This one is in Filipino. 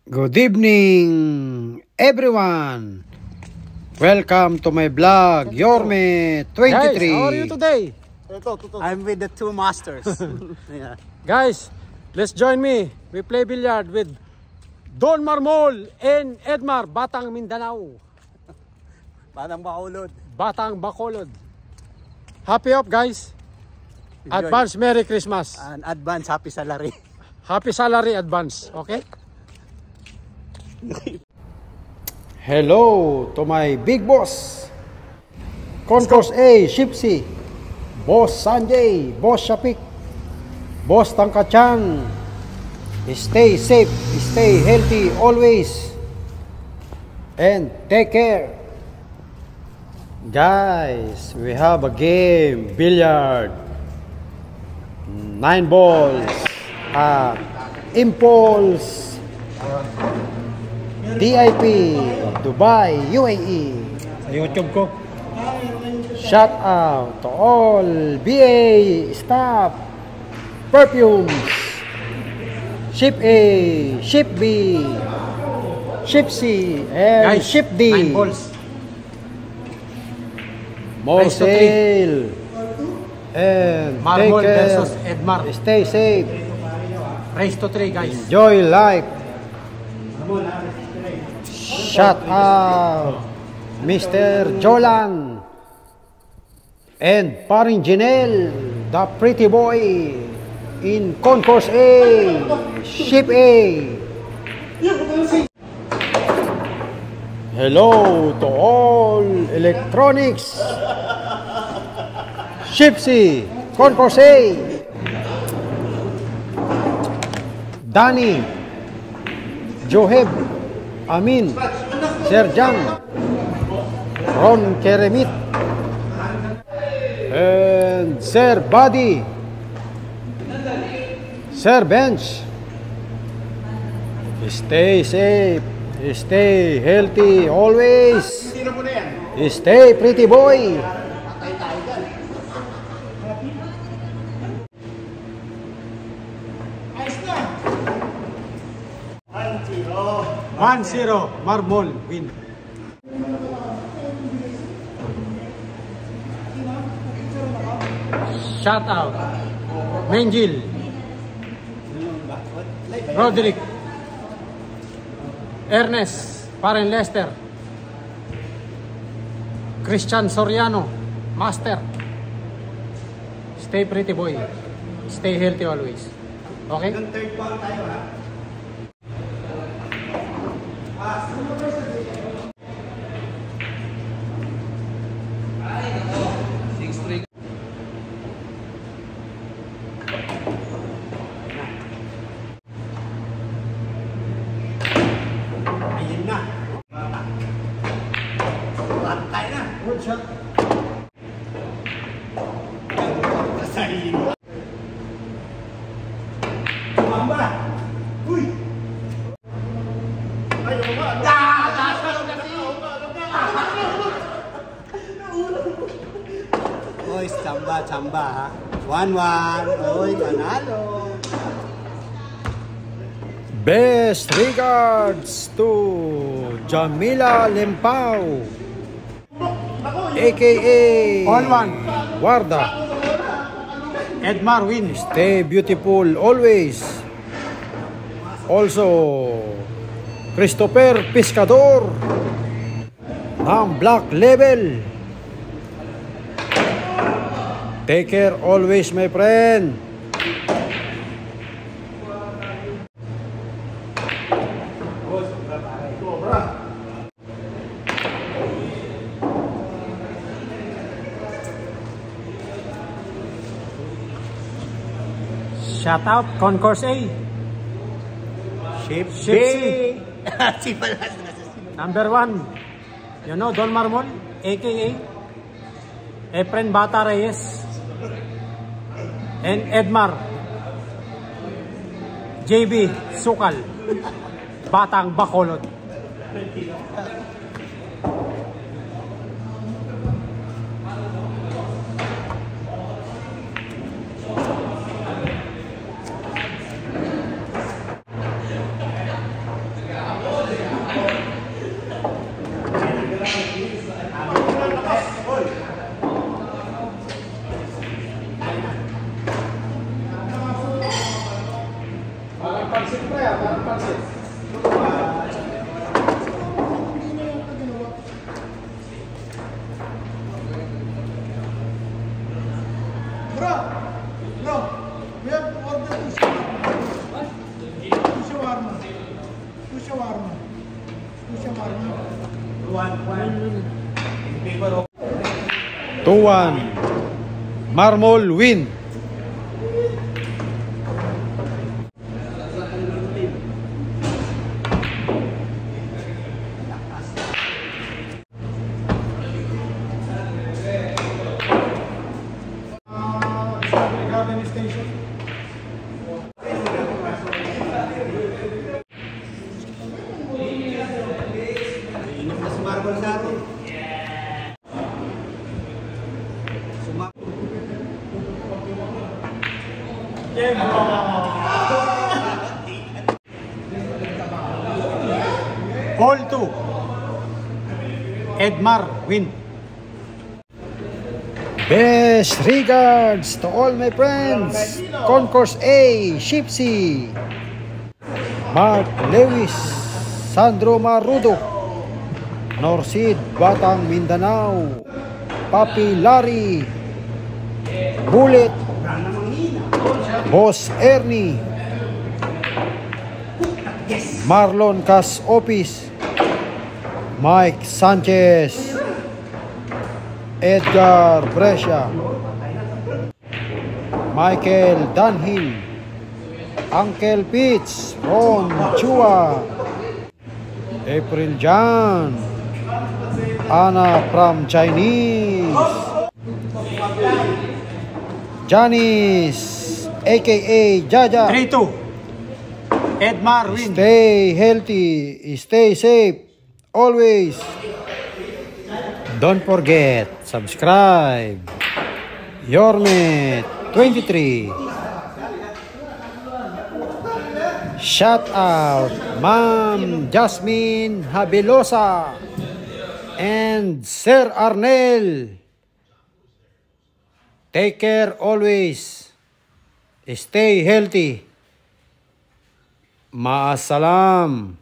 Good evening, everyone. Welcome to my vlog, Yorme 23. Guys, how are you today? I'm with the two masters. Yeah. Guys, let's join me. We play billiard with Don Marmol and Edmar, Batang Mindanao. Batang Bacolod. Batang Bacolod. Happy up, guys. Enjoy. Advance Merry Christmas. And advance happy salary. Happy salary advance, okay? Hello to my big boss, Concourse A, Shipsy, Boss Sanjay, Boss Shapik, Boss Tangkachan. Stay safe, stay healthy always, and take care. Guys, we have a game, billiard. 9 balls at Impulse DIP, Dubai, UAE. YouTube ko. Shout out to all BA staff, Perfumes, Ship A, Ship B, Ship C, and Guys, Ship D. 9 balls. More Race to sale. And Marmol take care. versus Edmar. Stay safe. Race to 3, guys. Enjoy life. Shout out Mr. Jolan and Paring Janelle, the pretty boy in Concourse A, Ship A. Hello to all electronics. Shipsy, Concourse A. Danny, Joheb, Amin, Serjan, Ron Keremit, and Sir Buddy, Sir Bench. Stay safe, stay healthy always. Stay pretty boy. 1-0, Marmol win. Shout out Menjil, Roderick, Ernest, Paren Lester, Christian Soriano, Master. Stay pretty boy. Stay healthy always. Okay? Good shot. Mamba. Uy. Ayo ba? Oy, chamba ha. 1-1. Oy, panalo. Best regards to Jamila Lempao, aka On 1. Warda. Edmar win. Stay beautiful always. Also, Christopher Pescador ng Black Label. Take care always, my friend. Shout out Concourse A. Ship Ship C. Si Palas. Number 1. You know Don Marmol, aka Efren Bata Reyes and Edmar JB Sukal, Batang Bacolod. Bro, we have to order two shawarma. Two shawarma. Two shawarma. Two shawarma. 2-1. Marmol win. Garden station. Inom na si Marvel sa atin. All 2. Edmar win. Best regards to all my friends. Concourse A, Shipsy. Mark Lewis, Sandro Marudo. Norsid, Batang Mindanao. Papi Larry. Bullet. Boss Ernie. Marlon Cas Office. Mike Sanchez. Edgar Brescia. Michael Dunhill. Uncle Pitts. Ron Chua. April Jan. Anna from Chinese. Janice, aka Jaja. 3-2. Edmar win. Stay healthy, stay safe, always. Don't forget, subscribe. Yormet 23. Shout out, Ma'am Jasmine Habilosa and Sir Arnel. Take care always. Stay healthy. Maasalam.